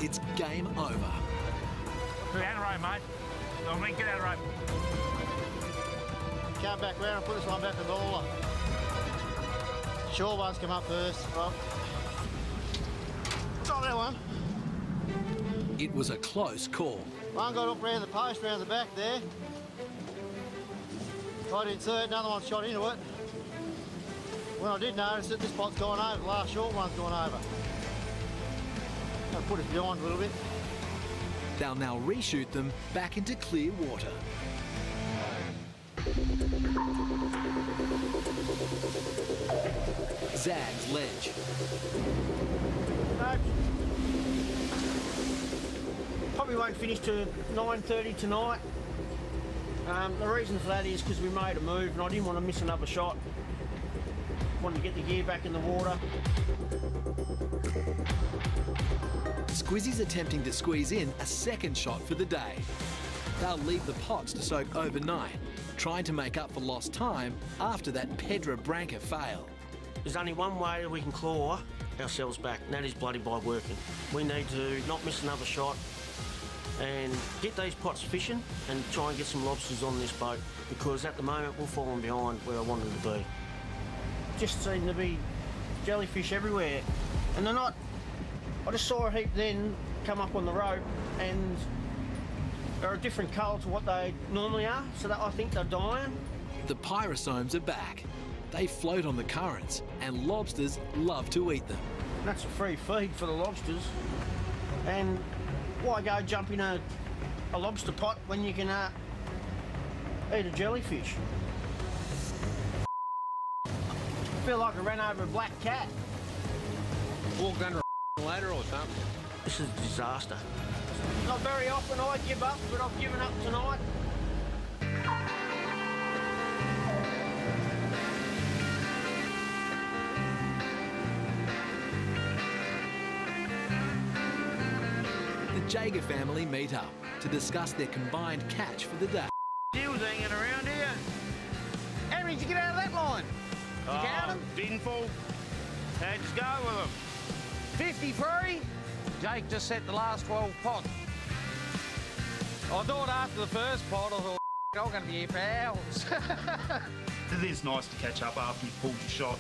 it's game over. Get out of the road, mate. I mean, get out of the road. Come back round and put this one back in the hauler. Short ones come up first. Well, got that one. It was a close call. One got up round the post, round the back there. I didn't see it, another one shot into it. When I did notice it, this pot's gone over, the last short one's gone over. I'll put it behind a little bit. They'll now reshoot them back into clear water. Zag's ledge. No. Probably won't finish to 9:30 tonight. The reason for that is because we made a move and I didn't want to miss another shot. Wanted to get the gear back in the water. Squizzy's attempting to squeeze in a second shot for the day. They'll leave the pots to soak overnight, trying to make up for lost time after that Pέντρα Μπράνκα fail. There's only one way we can claw ourselves back, and that is bloody by working. We need to not miss another shot and get these pots fishing and try and get some lobsters on this boat, because at the moment we're falling behind where I wanted to be. Just seem to be jellyfish everywhere, and they're not. I just saw a heap then come up on the rope, and they're a different colour to what they normally are, so that I think they're dying. The pyrosomes are back. They float on the currents, and lobsters love to eat them. That's a free feed for the lobsters. And why go jump in a lobster pot when you can eat a jellyfish? I feel like I ran over a black cat. Walked under a ladder or something. This is a disaster. Not very often I give up, but I've given up tonight. The Jager family meet up to discuss their combined catch for the day. Deals hanging around here. How many did you get out of that line? Did you count them? Binful. How'd you go with them? 53. Jake just set the last 12 pots. I thought after the first pot, I thought, I'm going to be here for hours. It is nice to catch up after you've pulled your shot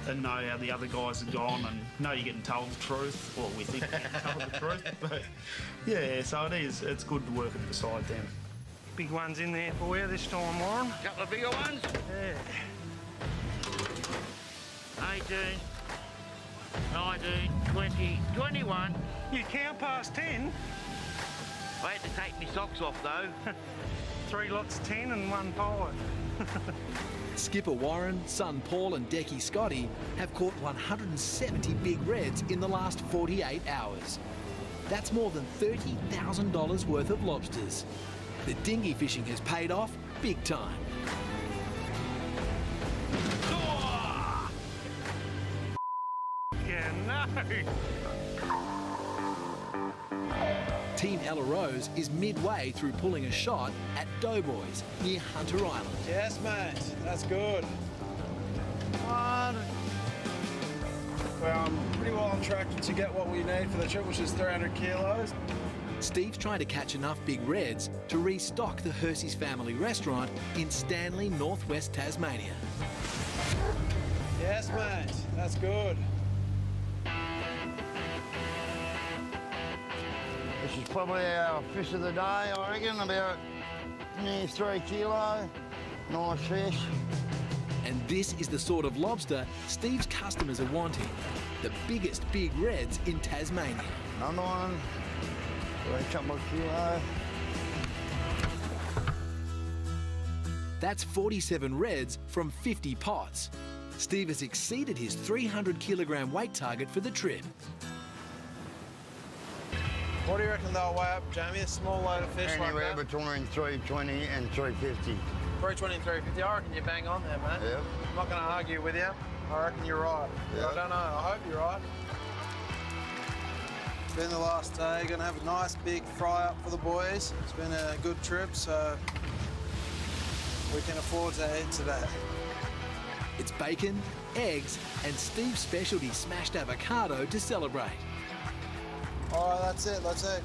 and know how the other guys are gone and know you're getting told the truth, or we think you're getting told the truth. But yeah, so it is. It's good to work beside them. Big ones in there for you this time, Warren. Couple of bigger ones. Yeah. 18, 19, 20, 21. You count past 10. I had to take my socks off though. 3 lots of 10 and 1 pie. Skipper Warren, son Paul and Decky Scotty have caught 170 big reds in the last 48 hours. That's more than $30,000 worth of lobsters. The dinghy fishing has paid off big time. Yeah, no. Team Ella Rose is midway through pulling a shot at Doughboys near Hunter Island. Yes, mate. That's good. Well, I'm pretty well on track to get what we need for the trip, which is 300 kilos. Steve's trying to catch enough big reds to restock the Hersey's family restaurant in Stanley, northwest Tasmania. Yes, mate. That's good. This is probably our fish of the day, I reckon, about near 3 kilo. Nice fish. And this is the sort of lobster Steve's customers are wanting. The biggest big reds in Tasmania. Another one. A couple of kilo. That's 47 reds from 50 pots. Steve has exceeded his 300 kilogram weight target for the trip. What do you reckon they'll weigh up, Jamie? A small load of fish Anywhere like that? between 320 and 350. 320 and 350. I reckon you're bang on there, mate. Yep. I'm not going to argue with you. I reckon you're right. Yep. I don't know. I hope you're right. It's been the last day. Going to have a nice big fry up for the boys. It's been a good trip, so we can afford to eat today. It's bacon, eggs, and Steve's specialty smashed avocado to celebrate. All All right, that's it.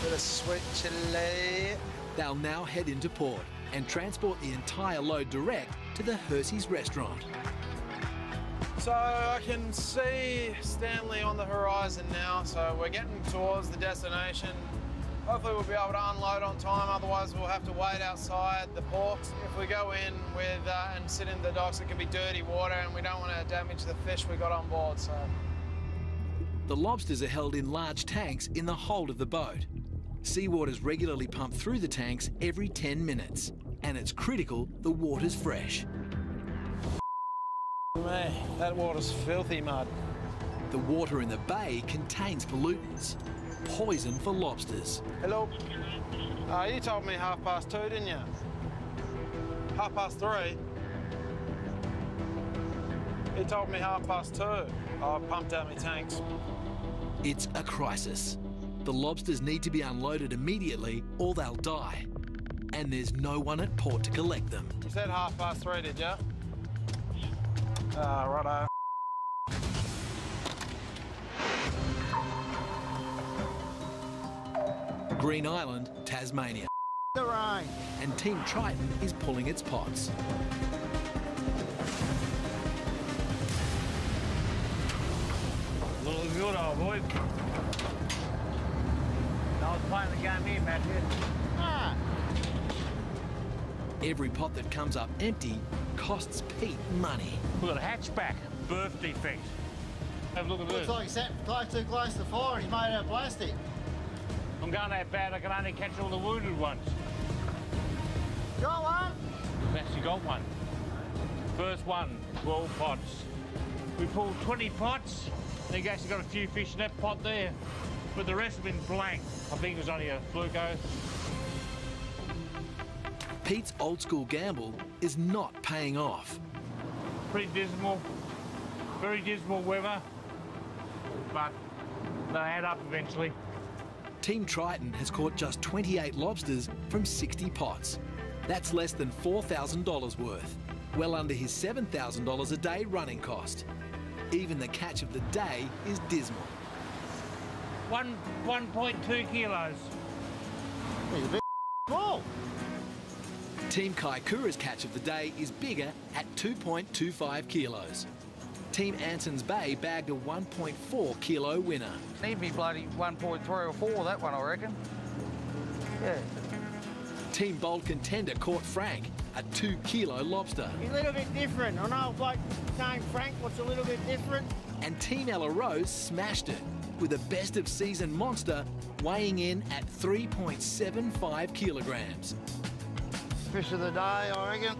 Bit of sweet chili. They'll now head into port and transport the entire load direct to the Hershey's restaurant. So I can see Stanley on the horizon now, so we're getting towards the destination. Hopefully we'll be able to unload on time, otherwise we'll have to wait outside the port. If we go in with and sit in the docks, it can be dirty water and we don't want to damage the fish we got on board. So The lobsters are held in large tanks in the hold of the boat. Seawater's regularly pumped through the tanks every 10 minutes, and it's critical the water's fresh. Man, that water's filthy mud. The water in the bay contains pollutants, poison for lobsters. Hello. You told me 2:30, didn't you? 3:30. He told me 2:30. I pumped out my tanks. It's a crisis. The lobsters need to be unloaded immediately or they'll die. And there's no one at port to collect them. You said 3:30, did you? Righto. Green Island, Tasmania. The rain. And Team Triton is pulling its pots. Looking good, old boy. I was playing the game here, Matthew. Ah, Every pot that comes up empty costs Pete money. We've got a hatchback. Birth defect. Have a look at looks this. like he sat too close to the fire and he's made out of plastic. I'm going that bad, I can only catch all the wounded ones. Got one? We've actually got one. First one, 12 pots. We pulled 20 pots. I think actually got a few fish in that pot there, but the rest have been blank. I think it was only a fluko. Pete's old school gamble is not paying off. Pretty dismal, very dismal weather, but they add up eventually. Team Triton has caught just 28 lobsters from 60 pots. That's less than $4,000 worth, well under his $7,000 a day running cost. Even the catch of the day is dismal. 1.2 kilos. He's a bit small. Team Kaikoura's catch of the day is bigger at 2.25 kilos. Team Anson's Bay bagged a 1.4 kilo winner. Need be bloody 1.3 or 4, that one, I reckon. Yeah. Team Bold Contender caught Frank, a 2 kilo lobster. He's a little bit different. I know, like, saying Frank, what's a little bit different? And Team Ella Rose smashed it with a best of season monster weighing in at 3.75 kilograms. Fish of the day, I reckon.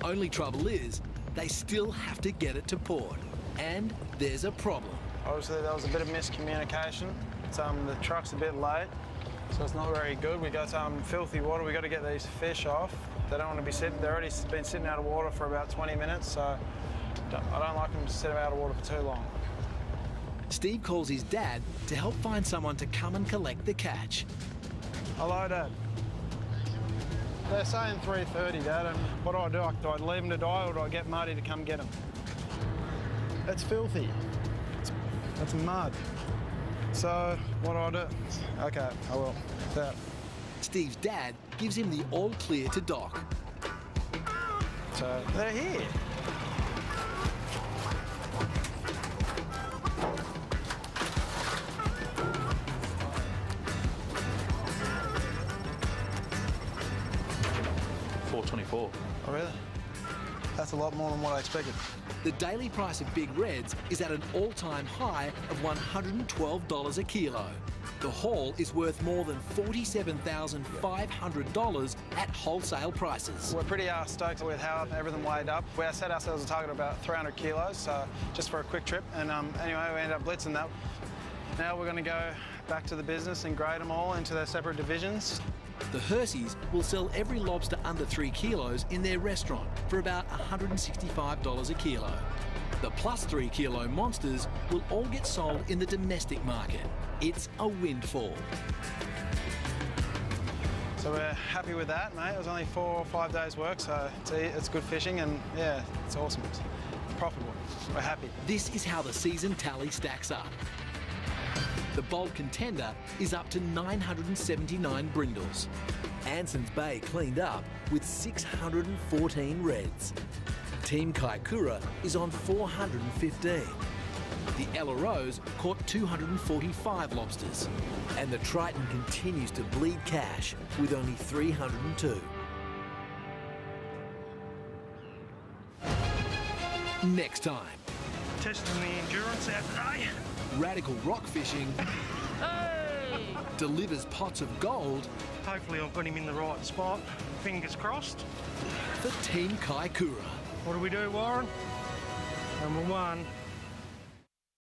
Only trouble is, they still have to get it to port. And there's a problem. Obviously, there was a bit of miscommunication. The truck's a bit late, so it's not very good. We got filthy water. We got to get these fish off. They don't want to be sitting. They've already been sitting out of water for about 20 minutes, so I don't like them to sit out of water for too long. Steve calls his dad to help find someone to come and collect the catch. Hello, Dad. They're saying 3:30, Dad, and what do? Do I leave them to die or do I get Marty to come get them? It's filthy. It's mud. So, what do I do? Okay, I will. Yeah. Steve's dad gives him the all clear to dock. So, they're here. $4.24. Oh, really? That's a lot more than what I expected. The daily price of big reds is at an all-time high of $112 a kilo. The haul is worth more than $47,500 at wholesale prices. We're pretty stoked with how everything weighed up. We set ourselves a target of about 300 kilos, so just for a quick trip. And anyway, we ended up blitzing that. Now we're going to go back to the business and grade them all into their separate divisions. The Hershey's will sell every lobster under 3 kilos in their restaurant for about $165 a kilo. The plus 3 kilo monsters will all get sold in the domestic market. It's a windfall. So we're happy with that, mate. It was only 4 or 5 days' work, so it's good fishing and yeah, it's awesome. It's profitable. We're happy. This is how the season tally stacks up. The Bold Contender is up to 979 brindles. Anson's Bay cleaned up with 614 reds. Team Kaikoura is on 415. The LROs caught 245 lobsters. And the Triton continues to bleed cash with only 302. Next time. Testing the endurance out today. Radical rock fishing delivers pots of gold. Hopefully I've got him in the right spot. Fingers crossed. For Team Kaikoura. What do we do, Warren? Number one,